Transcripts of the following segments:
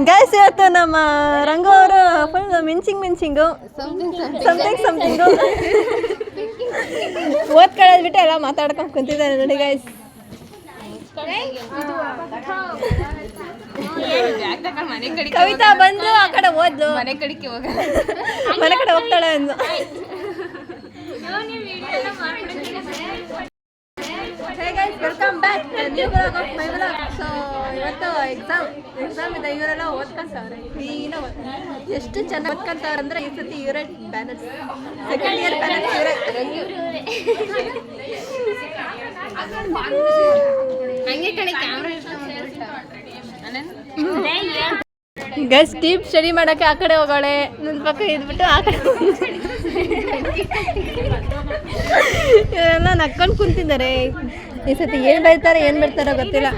Guys ಇವತ್ತು ನಮ್ಮ ರಂಗು ಅವರು ಫುಲ್ ಮಿಂಚಿಂಗು ಸಮಥಿಂಗ್ ಓದ್ಕೊಳ್ಳೋದು ಬಿಟ್ಟು ಎಲ್ಲ ಮಾತಾಡ್ಕೊಂಡು ಕುಂತಿದ್ದಾರೆ ನೋಡಿ ಗೈಸ್. ಕವಿತಾ ಬಂದು ಆ ಕಡೆ ಓದ್ಲು, ಮನೆ ಕಡೆ ಹೋಗ್ತಾಳೆ ಅಂದು. Welcome back new blog of my blog. So ಇವತ್ತು ಎಕ್ಸಾಮ್ ಇದೆ, ಇವರೆಲ್ಲ ಓದ್ಕೊಂತವ್ರೆ. ಎಷ್ಟು ಚೆನ್ನಾಗಿ ಓದ್ಕೊಂತವ್ರೆ ಅಂದ್ರೆ ಈ ಸತಿ ಇವರೇ ಬ್ಯಾನರ್ಸ್, ಸೆಕೆಂಡ್ ಇಯರ್ ಬ್ಯಾನರ್ಸ್ ಇವರೇ. ಗೈಸ್ ಡೀಪ್ ಸ್ಟಡಿ ಮಾಡಕ್ಕೆ ಆ ಕಡೆ ಹೋಗೋಳೆ, ನನ್ನ ಪಕ್ಕ ಇದ್ಬಿಟ್ಟು ಆ ಕಡೆ ಇವರೆಲ್ಲ ನಕ್ಕೊಂಡು ಕುಂತಿದ್ದಾರೆ. ಈ ಸತಿ ಏನು ಬರ್ತಾರೋ ಗೊತ್ತಿಲ್ಲ.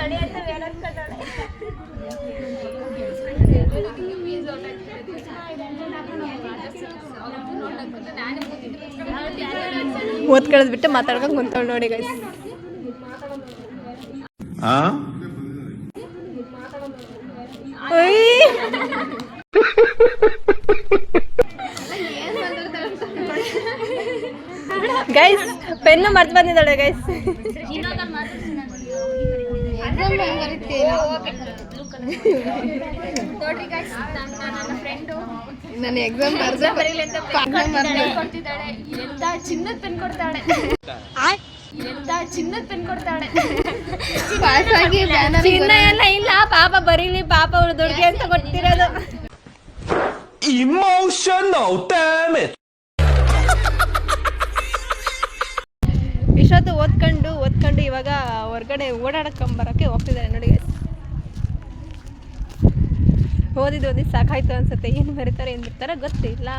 ಓದ್ಕೊಳ್ಳೋದು ಬಿಟ್ಟು ಮಾತಾಡ್ಕೊಂಡು ಕುಂತವಳು ನೋಡಿ ಗೈಸ್. ಗೈಸ್ ಪೆನ್ನು ಮರ್ತು ಬಂದಿದ್ದಾಳೆ ಗೈಸ್. ನನ್ನ ಎಕ್ಸಾಮ್ ಚಿನ್ನದ ಪೆನ್ ಕೊಡ್ತಾಳೆ, ಚಿನ್ನ ಎಲ್ಲ ಇಲ್ಲ, ಪಾಪ ಬರೀಲಿ, ಪಾಪ ಅವಳು ದುಡ್ಗೆ ಅಂತ ಕೊಡ್ತಿರೋದು. ಇಷ್ಟೊತ್ತು ಓದ್ಕೊಂಡು ಇವಾಗ ಹೊರ್ಗಡೆ ಓಡಾಡ್ಕೊಂಬರಕ್ಕೆ ಹೋಗ್ತಿದ್ದಾರೆ ನೋಡಿ ಗೈಸ್. ಓದಿದ್ದು ಸಾಕಾಯ್ತು ಅನ್ಸುತ್ತೆ. ಏನು ಬರೀತಾರೆ ಏನು ಬಿಡ್ತಾರೆ ಗೊತ್ತಿಲ್ಲ.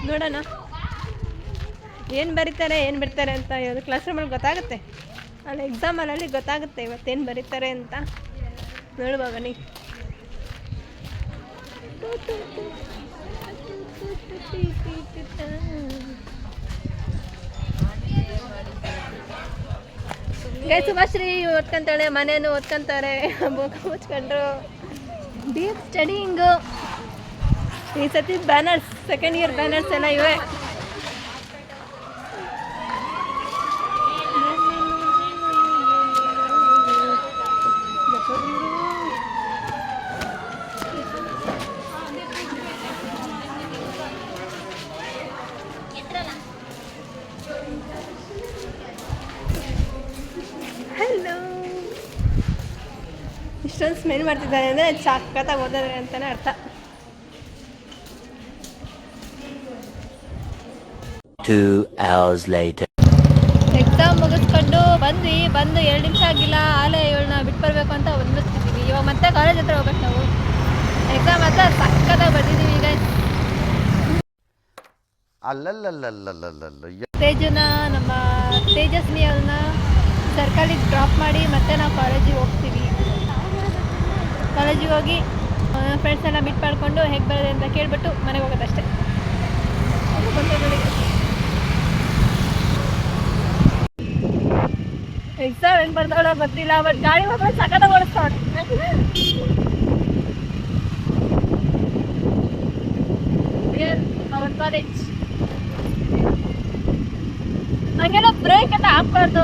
ನೋಡೋಣ ಏನು ಬರೀತಾರೆ ಏನು ಬಿಡ್ತಾರೆ ಅಂತ. ಇವತ್ತು ಕ್ಲಾಸ್ ರೂಮಲ್ಲಿ ಗೊತ್ತಾಗುತ್ತೆ, ಅಲ್ಲಿ ಎಕ್ಸಾಮಲ್ಲಿ ಗೊತ್ತಾಗುತ್ತೆ ಇವತ್ತೇನು ಬರೀತಾರೆ ಅಂತ. ನೋಡುವ ಬನ್ನಿ. ಸುಭಾಶ್ರೀ ಓದ್ಕೊಂತಾಳೆ, ಮನೇನು ಓದ್ಕೊಂತಾರೆ, ಬುಕ್ ಮುಚ್ಕೊಂಡ್ರು. ಡೀಪ್ ಸ್ಟಡಿಂಗು. ಈ ಸತಿ ಬ್ಯಾನರ್ಸ್, ಸೆಕೆಂಡ್ ಇಯರ್ ಬ್ಯಾನರ್ಸ್ ಎಲ್ಲ ಇವೆ. ಹಲೋ, ಇಷ್ಟೊಂದು ಸ್ಮೆಲ್ ಮಾಡ್ತಿದ್ದಾರೆ ಅಂದರೆ ಸಖತ್ತಾಗಿ ಓದಿದ್ರೆ ಅಂತಲೇ ಅರ್ಥ. 2 hours later. ಎಕ್ಸಾಮ್ ಮುಗಿಸ್ಕೊಂಡು ಬಂದು 2 ನಿಮಿಷ ಆಗಿಲ್ಲ, ಆಲೇ ಇವಳನ್ನ ಬಿಟ್ಟು ಬರಬೇಕು ಅಂತ ಬಂದಿರ್ತಿದ್ದೀವಿ. ಇವಾಗ ಮತ್ತೆ ಕಾಲೇಜ್ ಹತ್ರ ಹೋಗ್ಬೇಕು ನಾವು. ಎಕ್ಸಾಮ್ ಹತ್ರ ಸಖತ್ತಾಗಿ ಬರ್ತಿದ್ದೀವಿ ಈಗ. ತೇಜುನ, ನಮ್ಮ ತೇಜಸ್ವಿ ಅವ್ರನ್ನ ಸರ್ಕಲಿಗೆ ಡ್ರಾಪ್ ಮಾಡಿ ಮತ್ತೆ ನಾವು ಕಾಲೇಜಿಗೆ ಹೋಗ್ತೀವಿ. ಕಾಲೇಜಿಗೆ ಹೋಗಿ ಫ್ರೆಂಡ್ಸ್ ಎಲ್ಲ ಮೀಟ್ ಮಾಡಿಕೊಂಡು ಹೇಗೆ ಬರೋದೆ ಅಂತ ಕೇಳಿಬಿಟ್ಟು ಮನೆಗೆ ಹೋಗೋದಷ್ಟೇ. ಎಕ್ಸಾಮ್ ಹೆಂಗೆ ಬರ್ತಾವಳ ಗೊತ್ತಿಲ್ಲ, ಬಟ್ ಗಾಡಿ ಹೋದ್ರೆ ಸಖತ್ತಾಗಿ ಓಡಿಸ್ತಾವಳು. ಅವರ್ ಕಾಲೇಜ್ ಹಂಗೆಲ್ಲ ಬ್ರೇಕ್ ಎಲ್ಲ ಹಾಕ್ಬಾರ್ದು.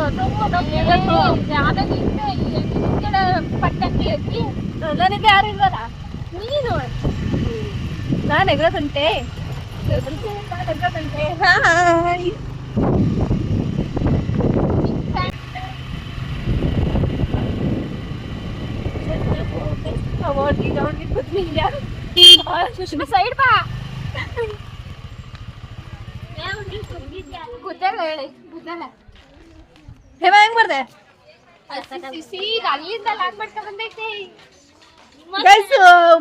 ನನಗೆ ಯಾರು ಇಲ್ವಲ್ಲ, ನೀನು ನಾನು ಎಗ್ರಸಂತೆ. ಸೈಡ್ ಬಾ, ಹೆಂಗ್ ಬರ್ದೆ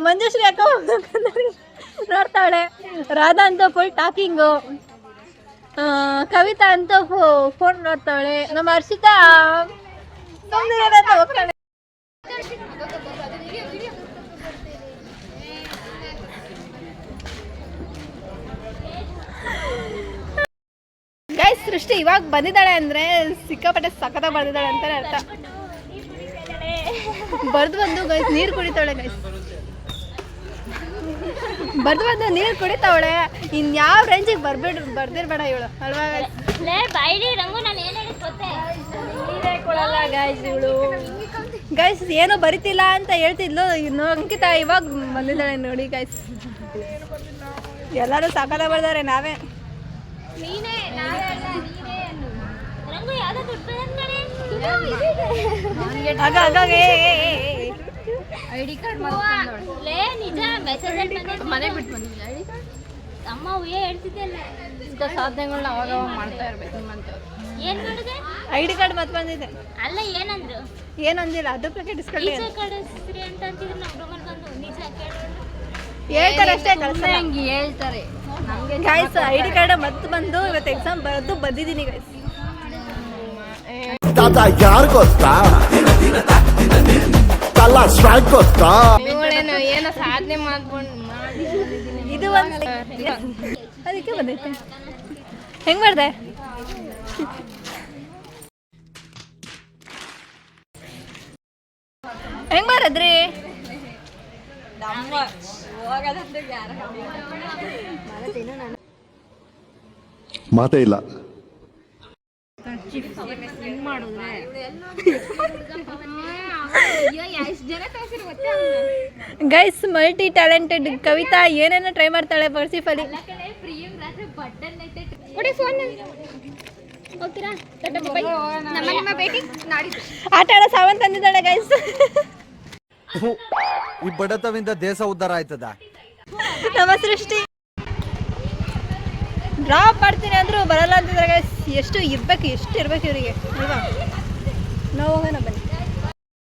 ಮಂಜುಶ್ರೀ ಅಕ್ಕ ನೋಡ್ತಾಳೆ. ರಾಧಾ ಅಂತೂ ಫುಲ್ ಟಾಕಿಂಗು, ಕವಿತಾ ಅಂತೂ ಫೋನ್ ನೋಡ್ತಾಳೆ. ನಮ್ಮ ಹರ್ಷಿತಾ ಹೋಗ್ತಾಳೆ. ಸೃಷ್ಟಿ ಇವಾಗ ಬಂದಿದ್ದಾಳೆ ಅಂದರೆ ಸಿಕ್ಕಾಪಟ್ಟೆ ಸಖತ್ತಾಗಿ ಬರ್ದಿದ್ದಾಳೆ ಅಂತಾನೆ ಅರ್ಥ. ಬರ್ದು ಬಂದು ಗೈಸ್ ನೀರು ಕುಡಿತಾಳೆ ಗೈಸ್, ಬರ್ದು ಬಂದು ನೀರು ಕುಡಿತಾವಳೆ. ಇನ್ಯಾವ ರೇಂಜಿಗೆ ಬರ್ದಿರ್ಬೇಡ ಇವಳು ಅಲ್ವಾ ಗೈಸ್? ಏನೋ ಬರಿತಿಲ್ಲ ಅಂತ ಹೇಳ್ತಿದ್ಲು ಅಂಕಿತ, ಇವಾಗ ಬಂದಿದ್ದಾಳೆ ನೋಡಿ ಗೈಸ್. ಎಲ್ಲರೂ ಸಾಕಾಲ ಬರ್ದಾರೆ, ನಾವೇ ಐಡಿ ಕಾರ್ಡ್ ಮನೆಗೆ ಬಿಟ್ಟು ಬಂದಿದ್ದೆ. ಅಮ್ಮ ಹೇಳ್ತಿದ್ದಲ್ಲ ಇಂಥ ಸಾಧನೆಗಳನ್ನ ಅವಾಗ ಮಾಡ್ತಾ ಇರ್ಬೇಕು ನಿಮ್ಮಂತವ್ರು. ಏನ್ ಮಾಡಿದೆ? ಐಡಿ ಕಾರ್ಡ್ ಮತ್ತೆ ಬಂದಿದೆ. ಅಲ್ಲ ಏನಂದ್ರು? ಏನಂದಿಲ್ಲ, ಅದ್ರ ಬಗ್ಗೆ ಡಿಸ್ಕಸ್ ಅಂತ ಅಂತಿದ್ರು. ನಮ್ಮ ರೂಮಲ್ಲಿ ಬಂದು ನಿಜ ಹೇಳ್ತಾರೆ ಅಷ್ಟೇ, ಹಂಗೆ ಹೇಳ್ತಾರೆ ನಮಗೆ. ಗೈಸ್ ಐಡಿ ಕಾರ್ಡ್ ಮತ್ತೆ ಬಂದು ಇವತ್ತು ಎಕ್ಸಾಮ್ ಬರೆದು ಬಂದಿದ್ದೀನಿ ಗೈಸ್. ಯಾರು ಗೊತ್ತಾ ಗೊತ್ತಾ ಏನೋ ಸಾಧನೆ ಮಾಡ್ಕೊಂಡು ಇದು ಒಂದು ಅದಕ್ಕೆ ಬಂದೈತೆ. ಹೆಂಗ್ ಮಾಡ್ದೆ? ಹೆಂಗ್ ಮಾಡಿದ್ರಿ? ಮಾತೇ ಇಲ್ಲ. ಗೈಸ್ ಮಲ್ಟಿ ಟ್ಯಾಲೆಂಟೆಡ್ ಕವಿತಾ ಏನೇನೋ ಟ್ರೈ ಮಾಡ್ತಾಳೆ ಬರ್ಸಿಫಲಿ. ಆಟ ಆಡೋ ಸಾವನ್ ತಂದಿದ್ದಾಳೆ ಗೈಸ್. ಈ ಬಡತವಿಂದ ದೇಶ ಉದ್ಧಾರ ಆಯ್ತದ. ನಮ್ಮ ಸೃಷ್ಟಿ ಡ್ರಾಪ್ ಮಾಡ್ತೀನಿ ಅಂದ್ರು ಬರಲ್ಲ ಅಂತಿದ್ದಾರೆ ಗೈಸ್. ಎಷ್ಟು ಇರ್ಬೇಕು ಇವರಿಗೆ ಅಲ್ವಾ?